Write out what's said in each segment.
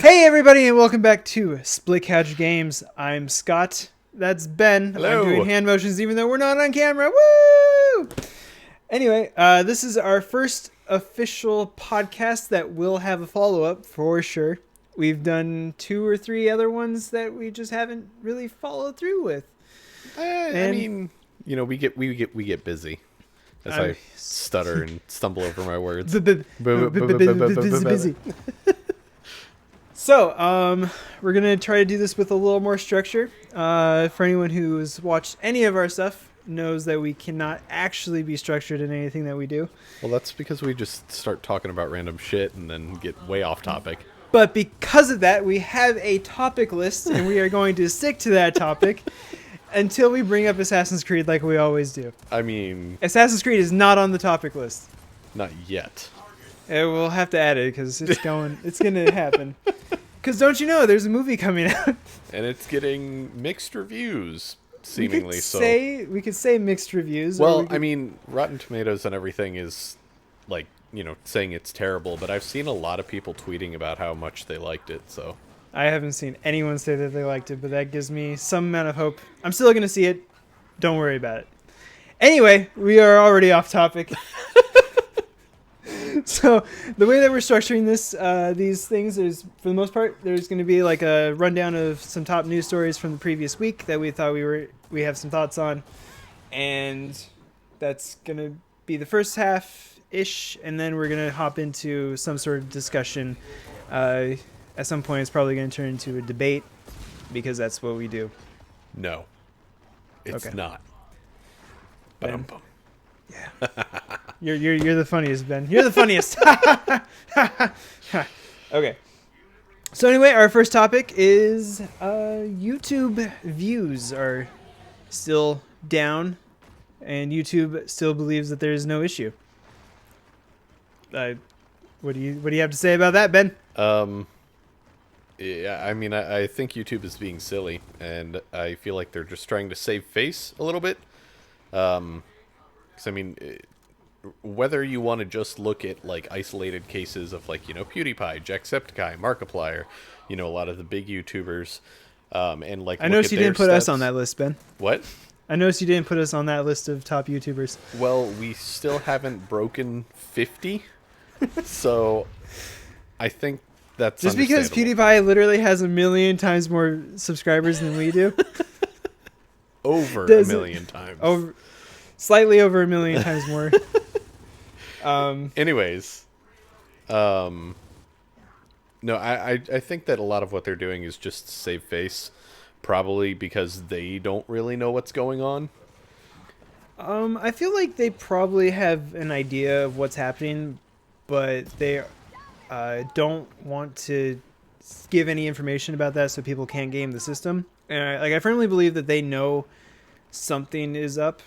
Hey everybody, and welcome back to Split Couch Games. I'm Scott. That's Ben. Hello. I'm doing hand motions even though we're not on camera. Woo! Anyway, this is our first official podcast that will have a follow-up for sure. We've done 2 or 3 other ones that we just haven't really followed through with. I mean, you know, we get busy as I stutter and stumble over my words. Busy. So, we're going to try to do this with a little more structure. For anyone who's watched any of our stuff knows that we cannot actually be structured in anything that we do. Well, that's because we just start talking about random shit and then get way off topic. But because of that, we have a topic list, and we are going to stick to that topic until we bring up Assassin's Creed like we always do. I mean... Assassin's Creed is not on the topic list. Not yet. We'll have to add it because it's going to happen. Because don't you know, there's a movie coming out. And it's getting mixed reviews, seemingly. We could say mixed reviews. Well, I mean, Rotten Tomatoes and everything is, like, you know, saying it's terrible. But I've seen a lot of people tweeting about how much they liked it, so... I haven't seen anyone say that they liked it, but that gives me some amount of hope. I'm still going to see it. Don't worry about it. Anyway, we are already off topic. So the way that we're structuring these things is, for the most part, there's going to be like a rundown of some top news stories from the previous week that we thought we have some thoughts on, and that's going to be the first half-ish, and then we're going to hop into some sort of discussion. At some point, it's probably going to turn into a debate because that's what we do. No, it's not. Ben. Yeah. You're the funniest, Ben. You're the funniest. Okay. So anyway, our first topic is YouTube views are still down, and YouTube still believes that there is no issue. What do you have to say about that, Ben? Yeah, I mean, I think YouTube is being silly, and I feel like they're just trying to save face a little bit. 'Cause I mean, whether you want to just look at like isolated cases of like, you know, PewDiePie, Jacksepticeye, Markiplier, you know, a lot of the big YouTubers, and like I noticed you didn't put us on that list, Ben. What? I noticed you didn't put us on that list of top YouTubers. Well, we still haven't broken 50, so I think that's just because PewDiePie literally has 1 million times more subscribers than we do. Over 1 million times. Slightly over 1 million times more. Anyways, no, I think that a lot of what they're doing is just save face, probably because they don't really know what's going on. I feel like they probably have an idea of what's happening, but they don't want to give any information about that so people can't game the system. And I firmly believe that they know something is up.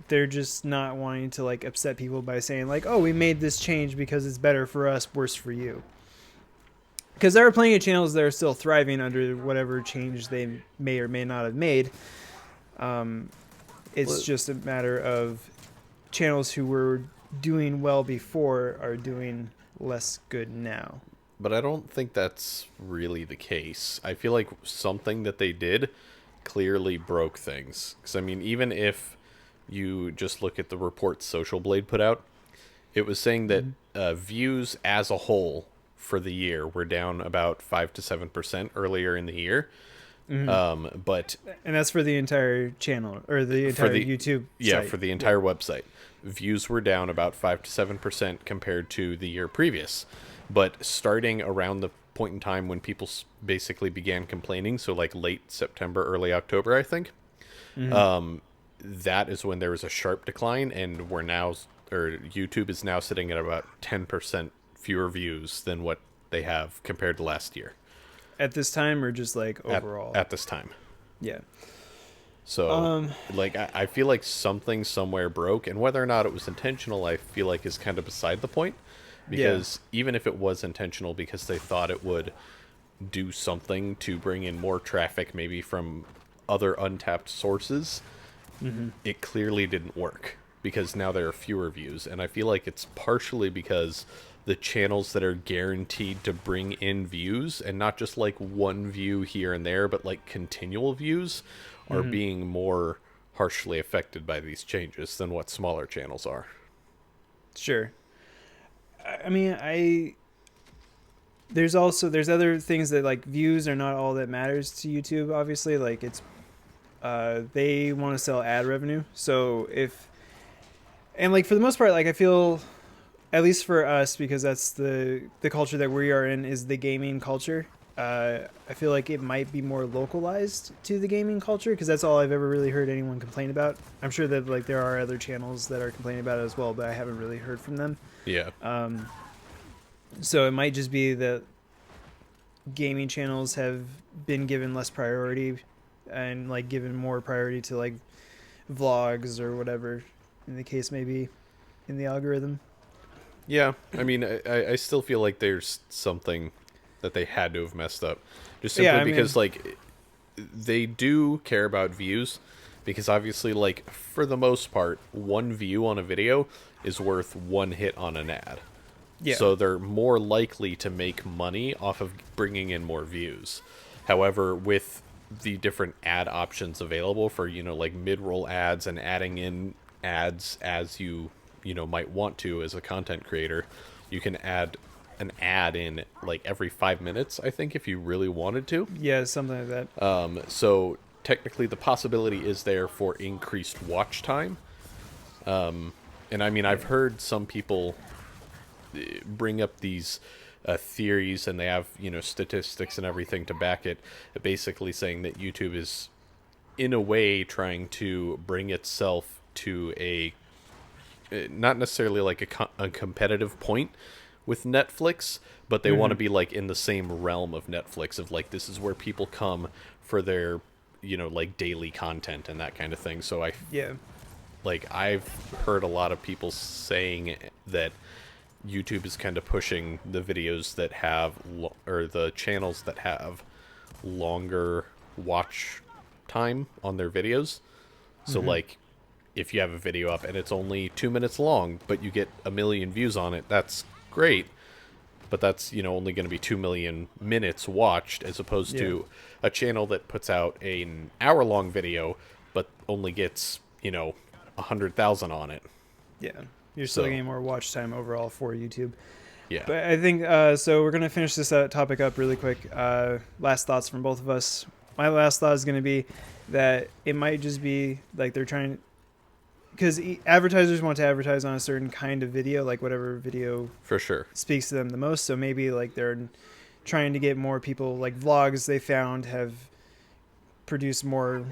They're just not wanting to like upset people by saying like, oh, we made this change because it's better for us, worse for you. Because there are plenty of channels that are still thriving under whatever change they may or may not have made. It's just a matter of channels who were doing well before are doing less good now. But I don't think that's really the case. I feel like something that they did clearly broke things. Because, I mean, even if you just look at the report Social Blade put out, it was saying that views as a whole for the year were down about 5 to 7% earlier in the year. But and that's for the entire channel or the entire YouTube site. For the entire website. Views were down about 5 to 7% compared to the year previous. But starting around the point in time when people basically began complaining, so like late September, early October, I think, that is when there was a sharp decline, and YouTube is now sitting at about 10% fewer views than what they have compared to last year. At this time, or just like overall? At this time. Yeah. So, like, I feel like something somewhere broke, and whether or not it was intentional, I feel like is kind of beside the point. Because even if it was intentional because they thought it would do something to bring in more traffic, maybe from other untapped sources, it clearly didn't work. Because now there are fewer views. And I feel like it's partially because the channels that are guaranteed to bring in views, and not just like one view here and there, but like continual views, are being more harshly affected by these changes than what smaller channels are. Sure. I mean, there's other things that, like, views are not all that matters to YouTube. Obviously, like, it's they want to sell ad revenue. So if, and like, for the most part, like, I feel, at least for us, because that's the culture that we are in, is the gaming culture. I feel like it might be more localized to the gaming culture, because that's all I've ever really heard anyone complain about. I'm sure that, like, there are other channels that are complaining about it as well, but I haven't really heard from them. Yeah. So it might just be that gaming channels have been given less priority, and, like, given more priority to, like, vlogs or whatever in the case may be in the algorithm. Yeah, I mean, I still feel like there's something that they had to have messed up. Just simply because, like, they do care about views, because obviously, like, for the most part, one view on a video is worth one hit on an ad. Yeah. So they're more likely to make money off of bringing in more views. However, with the different ad options available for, like mid-roll ads and adding in ads as you might want to as a content creator, you can add an ad in like every 5 minutes, I think, if you really wanted to. Yeah, something like that. So technically the possibility is there for increased watch time. And I mean, I've heard some people bring up these theories, and they have statistics and everything to back it, basically saying that YouTube is in a way trying to bring itself to a not necessarily like a competitive point with Netflix, but they want to be like in the same realm of Netflix, of like, this is where people come for their like daily content and that kind of thing. So I've heard a lot of people saying that YouTube is kind of pushing the videos that have or the channels that have longer watch time on their videos. So like, if you have a video up and it's only 2 minutes long, but you get 1 million views on it, that's great. But that's, only going to be 2 million minutes watched, as opposed to a channel that puts out an hour-long video, but only gets, 100,000 on it. Yeah. You're still getting more watch time overall for YouTube. Yeah. But I think, so we're going to finish this topic up really quick. Last thoughts from both of us. My last thought is going to be that it might just be like they're trying, because advertisers want to advertise on a certain kind of video, like whatever video for sure speaks to them the most. So maybe like they're trying to get more people, like vlogs they found have produced more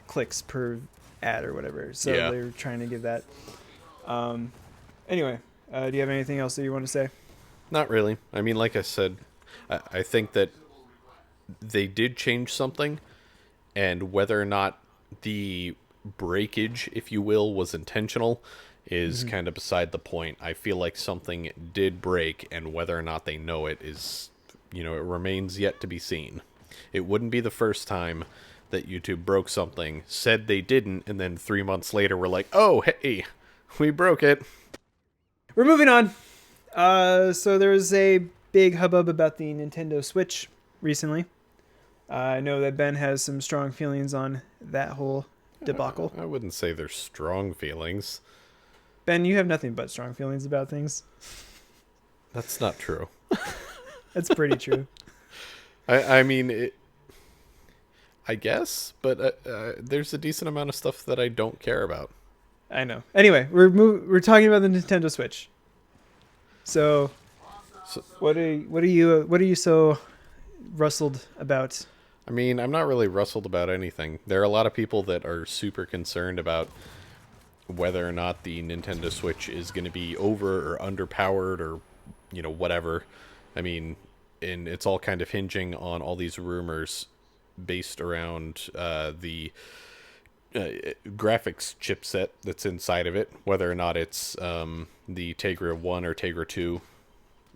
clicks per ad or whatever. So they're trying to give that. Anyway, do you have anything else that you want to say? Not really. I mean, like I said, I think that they did change something, and whether or not the breakage, if you will, was intentional is kind of beside the point. I feel like something did break, and whether or not they know it is, it remains yet to be seen. It wouldn't be the first time that YouTube broke something, said they didn't, and then 3 months later we're like, oh, hey, we broke it. We're moving on. So there was a big hubbub about the Nintendo Switch recently. I know that Ben has some strong feelings on that whole debacle. I wouldn't say there's strong feelings. Ben, you have nothing but strong feelings about things. That's not true. That's pretty true. I mean, I guess, but there's a decent amount of stuff that I don't care about. I know. Anyway, we're talking about the Nintendo Switch. So what are you so rustled about? I mean, I'm not really rustled about anything. There are a lot of people that are super concerned about whether or not the Nintendo Switch is going to be over or underpowered or, whatever. I mean, and it's all kind of hinging on all these rumors based around the graphics chipset that's inside of it, whether or not it's the Tegra 1 or Tegra 2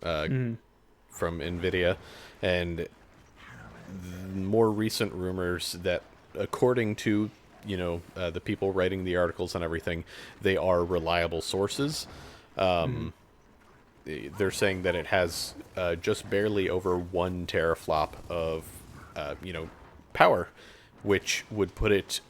from NVIDIA, and more recent rumors that, according to the people writing the articles and everything, they are reliable sources. they're saying that it has just barely over 1 teraflop of power, which would put it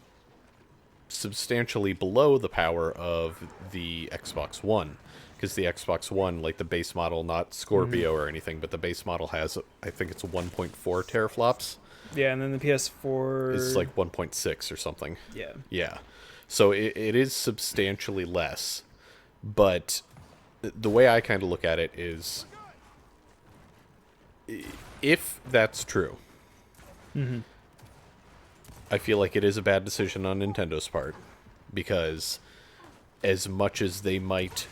substantially below the power of the Xbox One. Because the Xbox One, like the base model, not Scorpio or anything, but the base model has, I think it's 1.4 teraflops. Yeah, and then the PS4 It's like 1.6 or something. Yeah. Yeah. So it is substantially less. But the way I kind of look at it is, if that's true, I feel like it is a bad decision on Nintendo's part. Because as much as they might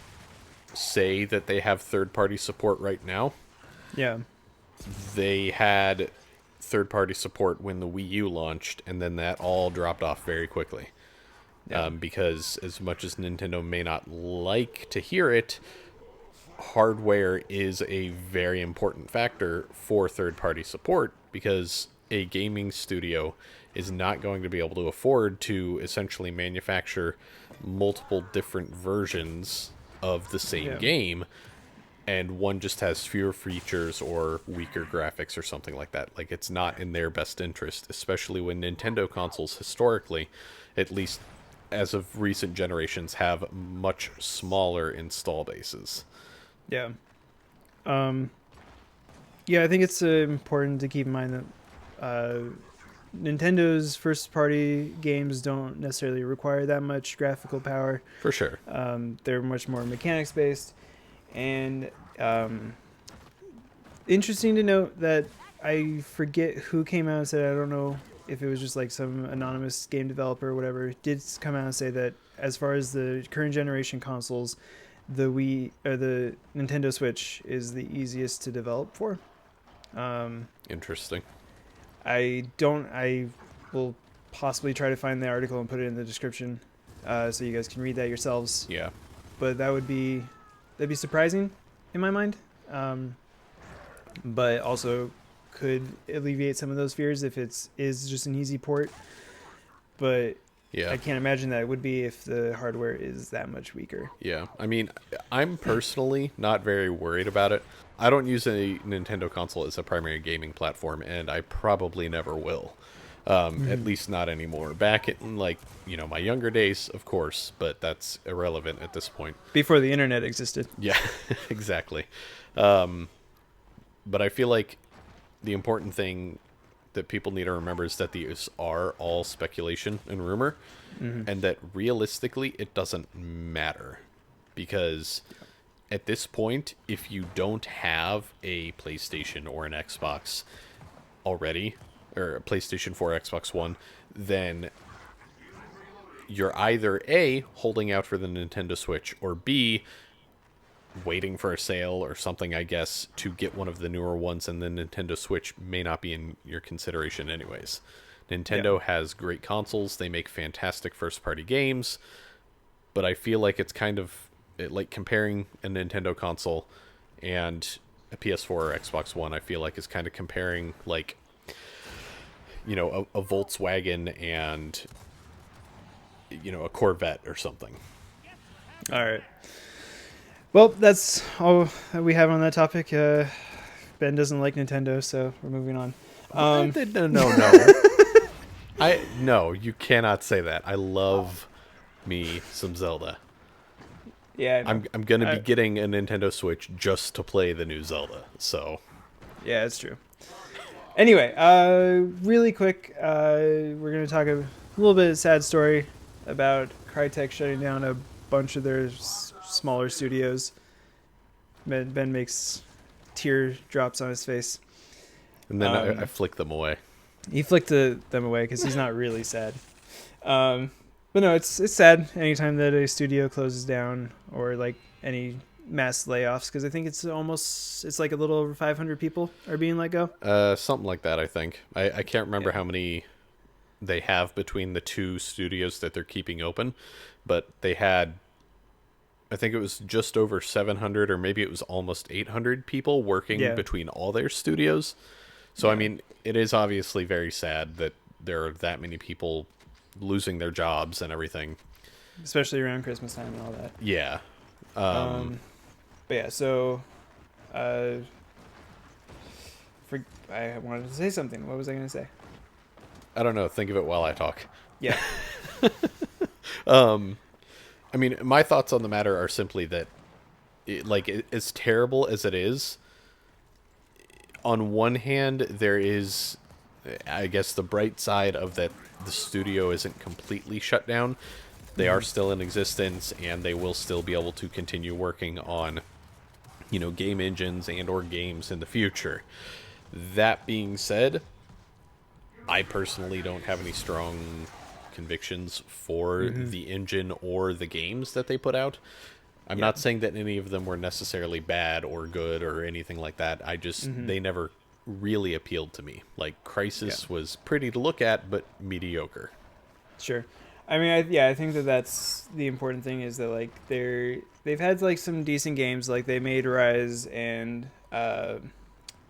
say that they have third-party support right now, Yeah. they had third-party support when the Wii U launched, and then that all dropped off very quickly. Yeah. Because as much as Nintendo may not like to hear it, hardware is a very important factor for third-party support, because a gaming studio is not going to be able to afford to essentially manufacture multiple different versions of the same game, and one just has fewer features or weaker graphics or something like that. Like, it's not in their best interest, especially when Nintendo consoles historically, at least as of recent generations, have much smaller install bases. Yeah. Yeah, I think it's important to keep in mind that Nintendo's first-party games don't necessarily require that much graphical power. For sure. They're much more mechanics-based. And interesting to note that I forget who came out and said, I don't know if it was just like some anonymous game developer or whatever, did come out and say that as far as the current generation consoles, the Wii or the Nintendo Switch is the easiest to develop for. Interesting. I will possibly try to find the article and put it in the description, so you guys can read that yourselves. Yeah. But that'd be surprising in my mind, but also could alleviate some of those fears if is just an easy port. But Yeah. I can't imagine that it would be if the hardware is that much weaker. Yeah. I mean, I'm personally not very worried about it. I don't use a Nintendo console as a primary gaming platform, and I probably never will. At least not anymore. Back in, like, my younger days, of course, but that's irrelevant at this point. Before the internet existed. Yeah, exactly. But I feel like the important thing that people need to remember is that these are all speculation and rumor, and that realistically it doesn't matter. Because at this point, if you don't have a PlayStation or an Xbox already, or a PlayStation 4 or Xbox One, then you're either A, holding out for the Nintendo Switch, or B, waiting for a sale or something, I guess, to get one of the newer ones, and the Nintendo Switch may not be in your consideration anyways. Nintendo has great consoles, they make fantastic first-party games, but I feel like it's kind of like comparing a Nintendo console and a PS4 or Xbox One. I feel like is kind of comparing, like, a Volkswagen and a Corvette or something. All right. Well, that's all that we have on that topic. Ben doesn't like Nintendo, so we're moving on. No. No, you cannot say that. I love me some Zelda. Yeah, I'm gonna be getting a Nintendo Switch just to play the new Zelda. So yeah, it's true. Anyway, really quick, we're gonna talk a little bit of sad story about Crytek shutting down a bunch of their smaller studios. Ben makes tear drops on his face. And then I flick them away. He flicked them away because he's not really sad. But no, it's sad anytime that a studio closes down or like any mass layoffs, because I think it's like a little over 500 people are being let go. Something like that, I think. I can't remember how many they have between the two studios that they're keeping open, but they had, I think it was just over 700, or maybe it was almost 800 people working between all their studios. So, I mean, it is obviously very sad that there are that many people losing their jobs and everything. Especially around Christmas time and all that. Yeah. But yeah, so uh, I wanted to say something. What was I going to say? I don't know. Think of it while I talk. Yeah. I mean, my thoughts on the matter are simply that, as terrible as it is, on one hand, there is, I guess, the bright side of that the studio isn't completely shut down. They are still in existence, and they will still be able to continue working on, game engines and or games in the future. That being said, I personally don't have any strong convictions for the engine or the games that they put out. I'm Yeah. not saying that any of them were necessarily bad or good or anything like that. They never really appealed to me. Like, Yeah. Crisis was pretty to look at, but mediocre. Sure. I mean, I think that that's the important thing is that like they've had like some decent games. Like they made Rise and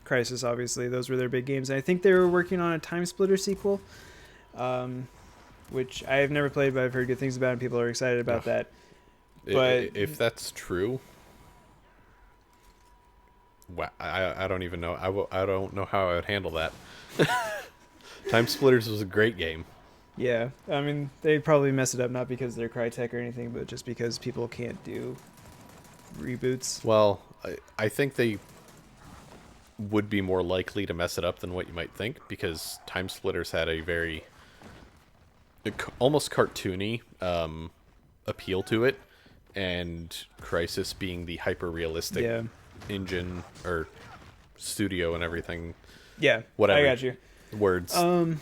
Crisis. Obviously, those were their big games. And I think they were working on a Time Splitter sequel, um, which I have never played, but I've heard good things about, and people are excited about Ugh. that. But If that's true, I don't even know. I don't know how I would handle that. Time Splitters was a great game. yeah, I mean, they probably mess it up not because they're Crytek or anything, but just because people can't do reboots. Well, I think they would be more likely to mess it up than what you might think, because Time Splitters had a very almost cartoony appeal to it, and Crisis being the hyper realistic Yeah, engine or studio and everything. yeah, Whatever. I got you. Words. But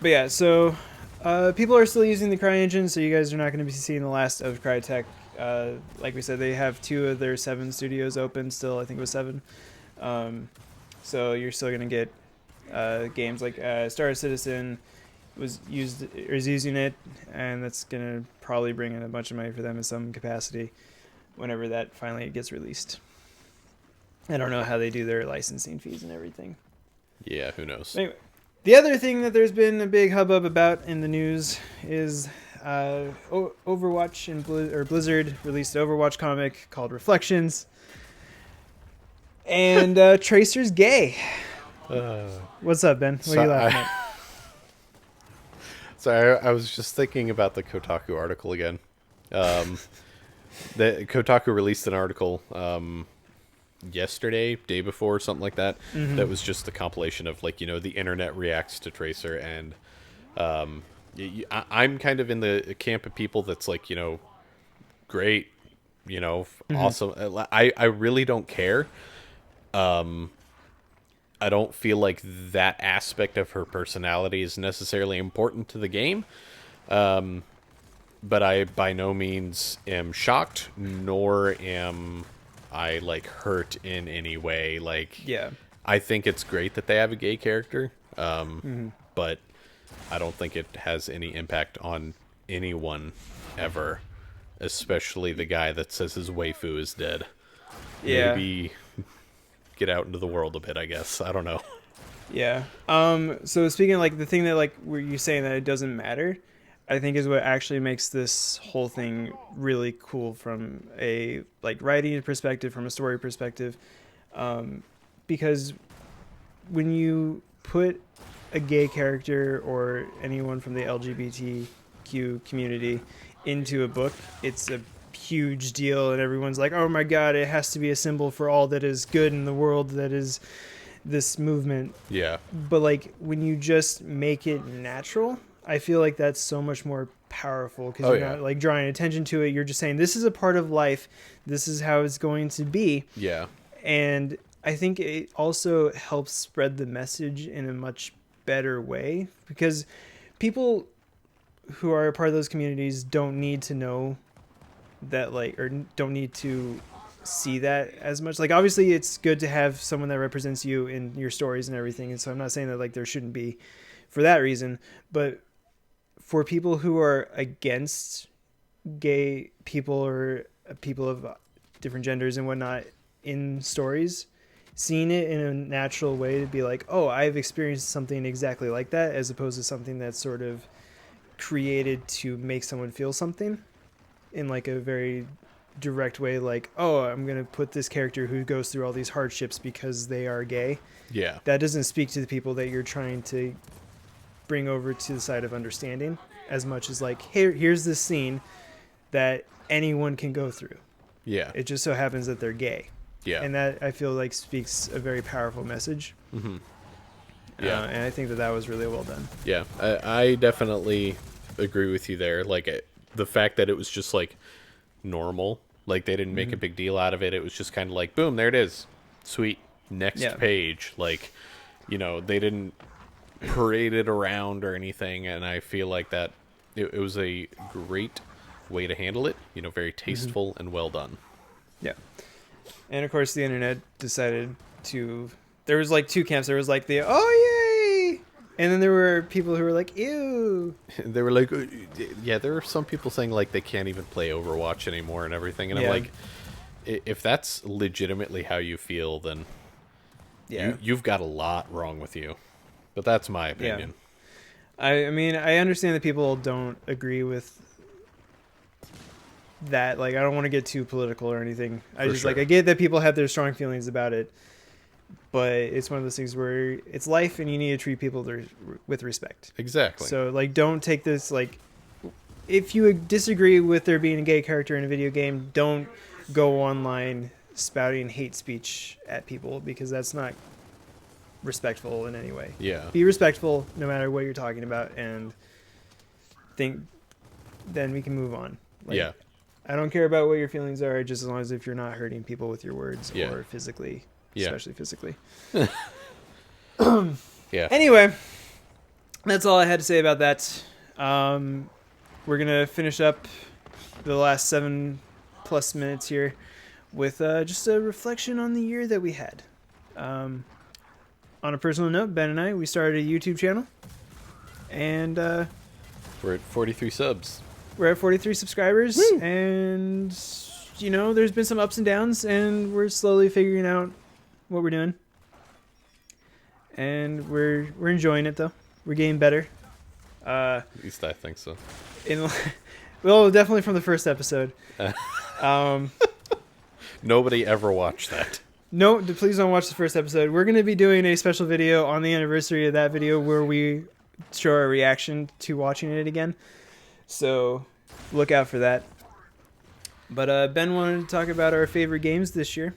yeah, so people are still using the CryEngine, so you guys are not going to be seeing the last of Crytek. Like we said, they have 2 of their 7 studios open still. I think it was 7. So you're still going to get games like Star Citizen is using it, and that's going to probably bring in a bunch of money for them in some capacity whenever that finally gets released. I don't know how they do their licensing fees and everything. Yeah, who knows? Anyway, the other thing that there's been a big hubbub about in the news is Overwatch and Blizzard released an Overwatch comic called Reflections, and Tracer's gay. What's up, Ben? What are you laughing at? Sorry, I was just thinking about the Kotaku article again. The Kotaku released an article yesterday, day before, something like that. That was just the compilation of the internet reacts to Tracer, and I'm kind of in the camp of people that's like, great, awesome. I really don't care. I don't feel like that aspect of her personality is necessarily important to the game. But I by no means am shocked, nor am I hurt in any way. Yeah. I think it's great that they have a gay character, but I don't think it has any impact on anyone ever, especially the guy that says his waifu is dead. Yeah. Maybe get out into the world a bit, I guess. I don't know. Yeah. So speaking of the thing that were you saying that it doesn't matter, I think is what actually makes this whole thing really cool from a writing perspective, from a story perspective, because when you put a gay character or anyone from the LGBTQ community into a book, it's a huge deal, and everyone's like, oh my god, it has to be a symbol for all that is good in the world, that is this movement. Yeah. But when you just make it natural, I feel like that's so much more powerful, because you're not drawing attention to it. You're just saying this is a part of life, this is how it's going to be. Yeah. And I think it also helps spread the message in a much better way, because people who are a part of those communities don't need to know that or don't need to see that as much. Obviously it's good to have someone that represents you in your stories and everything, and so I'm not saying that there shouldn't be for that reason, but for people who are against gay people or people of different genders and whatnot in stories, seeing it in a natural way to be like, oh, I've experienced something exactly like that, as opposed to something that's sort of created to make someone feel something in a very direct way, like, oh, I'm gonna put this character who goes through all these hardships because they are gay. Yeah. That doesn't speak to the people that you're trying to bring over to the side of understanding, as much as like, here's this scene that anyone can go through. Yeah. It just so happens that they're gay. Yeah. And that, I feel like, speaks a very powerful message. Mm-hmm. Yeah. And I think that was really well done. Yeah. I definitely agree with you there. Like, the fact that it was just, like, normal. Like, they didn't make a big deal out of it. It was just kind of like, boom, there it is. Sweet. Next page. Like, you know, they didn't parade it around or anything. And I feel like that it was a great way to handle it. You know, very tasteful and well done. Yeah. And of course, the internet decided to. There was like two camps. There was like the oh yay, and then there were people who were like ew. They were like, yeah. There are some people saying like they can't even play Overwatch anymore and everything. And I'm like, if that's legitimately how you feel, then you've got a lot wrong with you. But that's my opinion. Yeah. I mean, I understand that people don't agree with that. Like, I don't want to get too political or anything. I get that people have their strong feelings about it, but it's one of those things where it's life and you need to treat people with respect. Exactly. So like, don't take this, like, if you disagree with there being a gay character in a video game, don't go online spouting hate speech at people, because that's not respectful in any way. Yeah. Be respectful no matter what you're talking about, and then we can move on. Like, yeah. I don't care about what your feelings are, just as long as if you're not hurting people with your words or physically, especially physically. Yeah. Anyway, that's all I had to say about that. We're going to finish up the last 7+ minutes here with just a reflection on the year that we had. On a personal note, Ben and I, we started a YouTube channel, and we're at 43 subs. We're at 43 subscribers. Woo! And, you know, there's been some ups and downs, and we're slowly figuring out what we're doing. And we're enjoying it, though. We're getting better. At least I think so. Well, definitely from the first episode. Nobody ever watched that. No, please don't watch the first episode. We're going to be doing a special video on the anniversary of that video where we show our reaction to watching it again. So look out for that. But Ben wanted to talk about our favorite games this year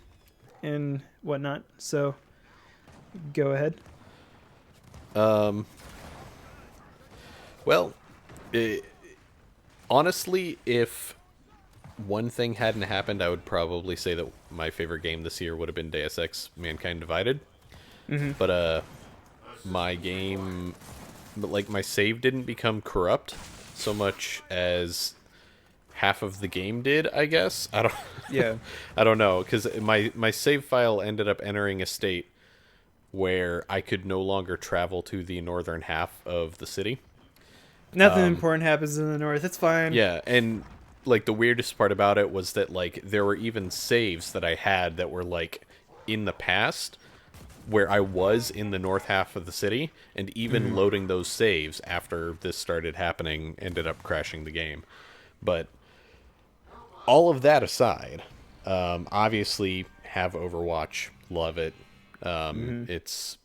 and whatnot. So go ahead. Well, honestly, if one thing hadn't happened, I would probably say that my favorite game this year would have been Deus Ex: Mankind Divided. Mm-hmm. But my save didn't become corrupt so much as half of the game did, I guess. I don't know, because my save file ended up entering a state where I could no longer travel to the northern half of the city. Nothing important happens in the north. It's fine. Yeah, and like the weirdest part about it was that like there were even saves that I had that were like in the past where I was in the north half of the city, and even loading those saves after this started happening ended up crashing the game. But all of that aside, obviously have Overwatch, love it. It's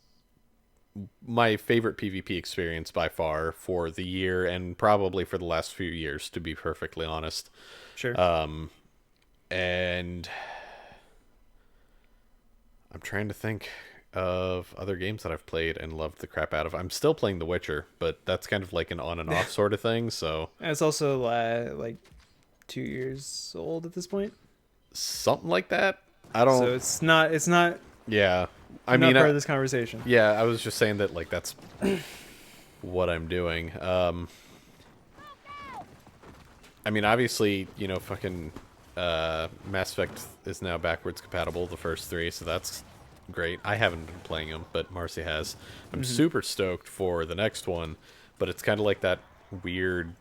my favorite PvP experience by far for the year, and probably for the last few years, to be perfectly honest. Sure. And I'm trying to think of other games that I've played and loved the crap out of. I'm still playing The Witcher, but that's kind of like an on and off sort of thing. So it's also like 2 years old at this point. Something like that. I don't. So it's not. Yeah, I mean, not part of this conversation. Yeah, I was just saying that like that's what I'm doing. I mean, obviously, you know, fucking Mass Effect is now backwards compatible, the first 3, so that's great. I haven't been playing them, but Marcy has. I'm super stoked for the next one, but it's kind of like that weird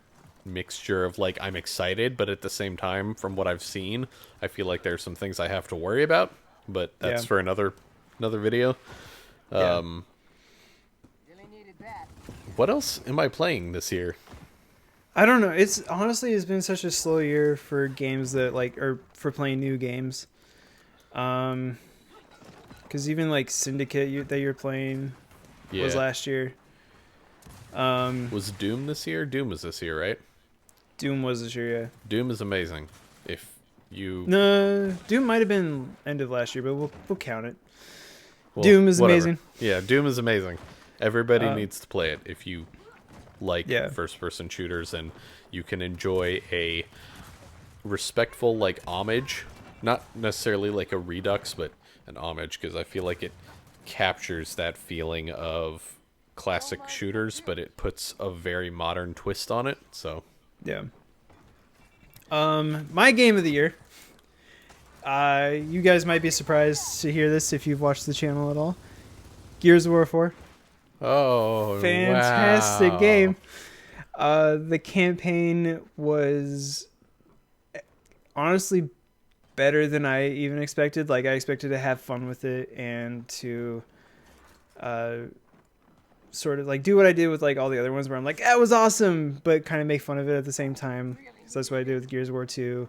mixture of like I'm excited, but at the same time, from what I've seen, I feel like there's some things I have to worry about, but that's for another video. What else am I playing this year? I don't know. It's been such a slow year for games that like or for playing new games. Um, because even like Syndicate that you're playing was Yeah. last year. Was Doom this year? Doom was this year, right? Doom was this year. Yeah. Doom is amazing. If you, No, Doom might have been end of last year, but we'll count it. well, Doom is whatever. amazing. Yeah, Doom is amazing. Everybody Uh, needs to play it if you like yeah, first-person shooters, and you can enjoy a respectful like homage, not necessarily like a redux, but an homage, because I feel like it captures that feeling of classic shooters, but it puts a very modern twist on it. So yeah. My game of the year. You guys might be surprised to hear this if you've watched the channel at all. Gears of War 4. oh Fantastic wow. game. The campaign was honestly better than I even expected. Like I expected to have fun with it and to uh, sort of like do what I did with like all the other ones where I'm like, that was awesome, but kind of make fun of it at the same time. So that's what I did with Gears of War 2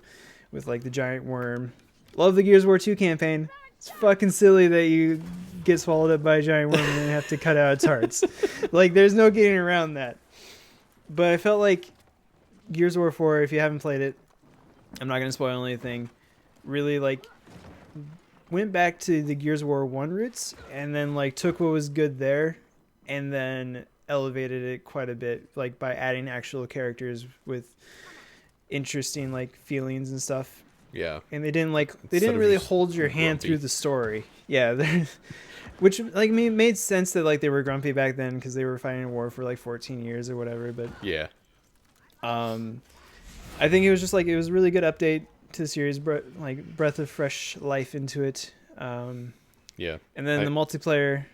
with like the giant worm. Love the Gears of War 2 campaign. It's fucking silly that you get swallowed up by a giant worm and then have to cut out its hearts. Like there's no getting around that. But I felt like Gears of War 4, if you haven't played it, I'm not going to spoil anything, really like went back to the Gears of War 1 roots and then like took what was good there and then elevated it quite a bit, like by adding actual characters with interesting like feelings and stuff. Yeah. And they Instead didn't of really just hold your hand grumpy. through the story. Yeah, which like made sense that like they were grumpy back then because they were fighting a war for like 14 years or whatever. But Yeah. I think it was just like it was a really good update to the series, like breath of fresh life into it. Yeah. And then I, the multiplayer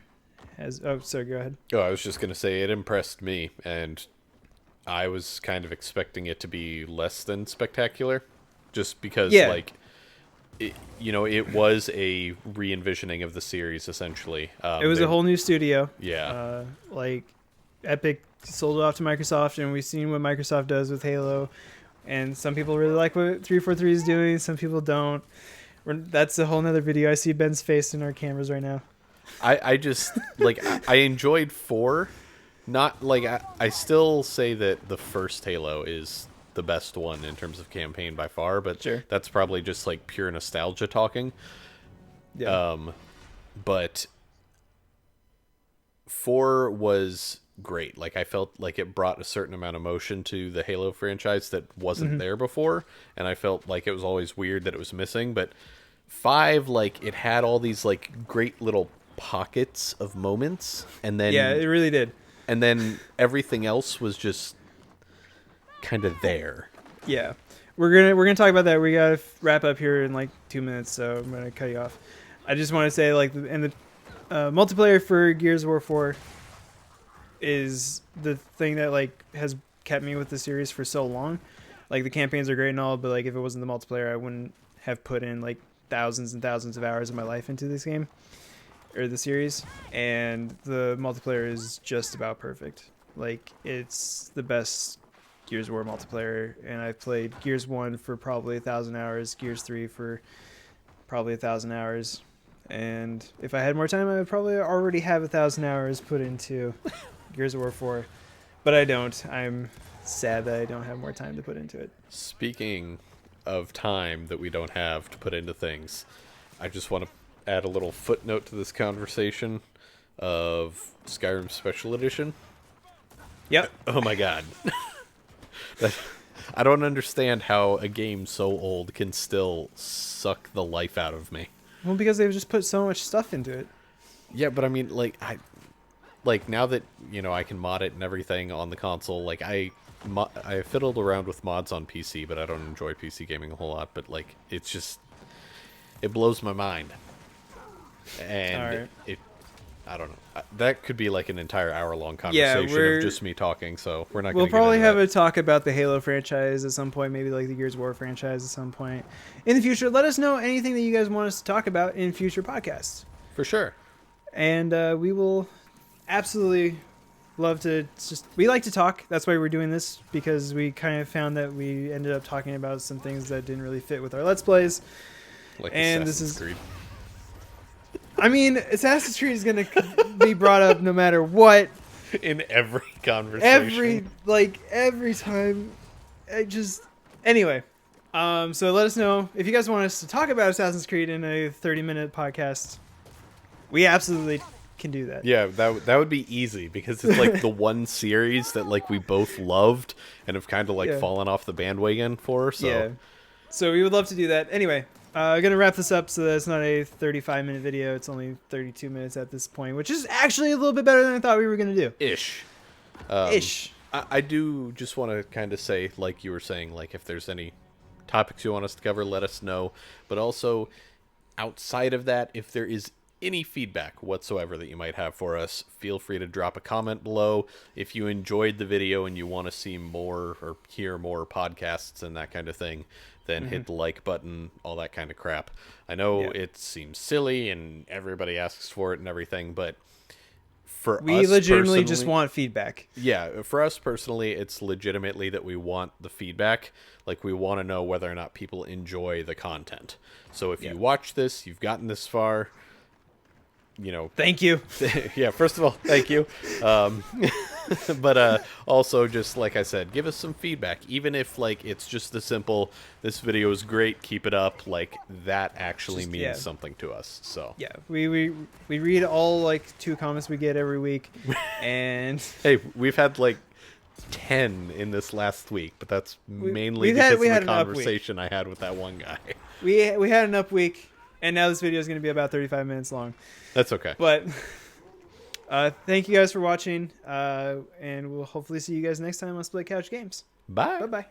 has. Oh, sorry. Go ahead. oh, I was just gonna say it impressed me, and I was kind of expecting it to be less than spectacular, just because Yeah, like, it was a re-envisioning of the series essentially. it was a whole new studio. Yeah. Like Epic sold it off to Microsoft, and we've seen what Microsoft does with Halo. And some people really like what 343 is doing. Some people don't. That's a whole nother video. I see Ben's face in our cameras right now. I just like I enjoyed 4. Not like I still say that the first Halo is the best one in terms of campaign by far, but Sure. that's probably just like pure nostalgia talking. Yeah. But 4 was great. Like I felt like it brought a certain amount of motion to the Halo franchise that wasn't there before, and I felt like it was always weird that it was missing. But 5, like it had all these like great little pockets of moments, and Yeah, it really did. everything else was just kind of there. Yeah. We're gonna talk about that. We gotta wrap up here in like 2 minutes, so I'm gonna cut you off. I just want to say like the multiplayer for Gears of War 4 is the thing that like has kept me with the series for so long. Like the campaigns are great and all, but like if it wasn't the multiplayer, I wouldn't have put in like thousands and thousands of hours of my life into this game or the series. And the multiplayer is just about perfect. Like it's the best Gears of War multiplayer, and I've played Gears 1 for probably 1,000 hours, Gears 3 for probably 1,000 hours. And if I had more time, I would probably already have 1,000 hours put into Gears of War 4, but I don't. I'm sad that I don't have more time to put into it. Speaking of time that we don't have to put into things, I just want to add a little footnote to this conversation of Skyrim Special Edition. Yep. Oh my god. That, I don't understand how a game so old can still suck the life out of me. Well, because they've just put so much stuff into it. Yeah, but I mean, like now that I can mod it and everything on the console. Like I fiddled around with mods on PC, but I don't enjoy PC gaming a whole lot. But like, it's just it blows my mind, and Right. I don't know. That could be like an entire hour-long conversation of just me talking. So we're not. We'll Gonna probably get have into a talk about the Halo franchise at some point, maybe like the Gears of War franchise at some point in the future. Let us know anything that you guys want us to talk about in future podcasts, that for sure. and we will absolutely love to we like to talk. That's why we're doing this, because we kind of found that we ended up talking about some things that didn't really fit with our Let's Plays. Like And Assassin's Creed. I mean, Assassin's Creed is going to be brought up no matter what. In every conversation. Every time. Anyway. So let us know if you guys want us to talk about Assassin's Creed in a 30-minute podcast. We absolutely can do that. Yeah, that would be easy, because it's like the one series that like we both loved and have kind of like fallen off the bandwagon for. So yeah, so we would love to do that. Anyway, I'm gonna wrap this up so that it's not a 35-minute video. It's only 32 minutes at this point, which is actually a little bit better than I thought we were gonna do. Ish. I do just want to kind of say, like you were saying, like if there's any topics you want us to cover, let us know. But also, outside of that, if there is any feedback whatsoever that you might have for us, feel free to drop a comment below. If you enjoyed the video and you want to see more or hear more podcasts and that kind of thing, then hit the like button, all that kind of crap. I know it seems silly and everybody asks for it and everything, but we legitimately just want feedback. Yeah, for us personally, it's legitimately that we want the feedback. Like, we want to know whether or not people enjoy the content. So if you watch this, you've gotten this far, you know, thank you. Yeah, first of all, thank you. But also, just like I said, give us some feedback. Even if like it's just the simple, this video is great, keep it up. Like, that actually means something to us. So yeah, we read all like 2 comments we get every week, and hey, we've had like 10 in this last week, but that's mainly because of the conversation I had with that one guy. We had an up week. And now this video is going to be about 35 minutes long. That's okay. But thank you guys for watching. And we'll hopefully see you guys next time on Split Couch Games. Bye. Bye-bye.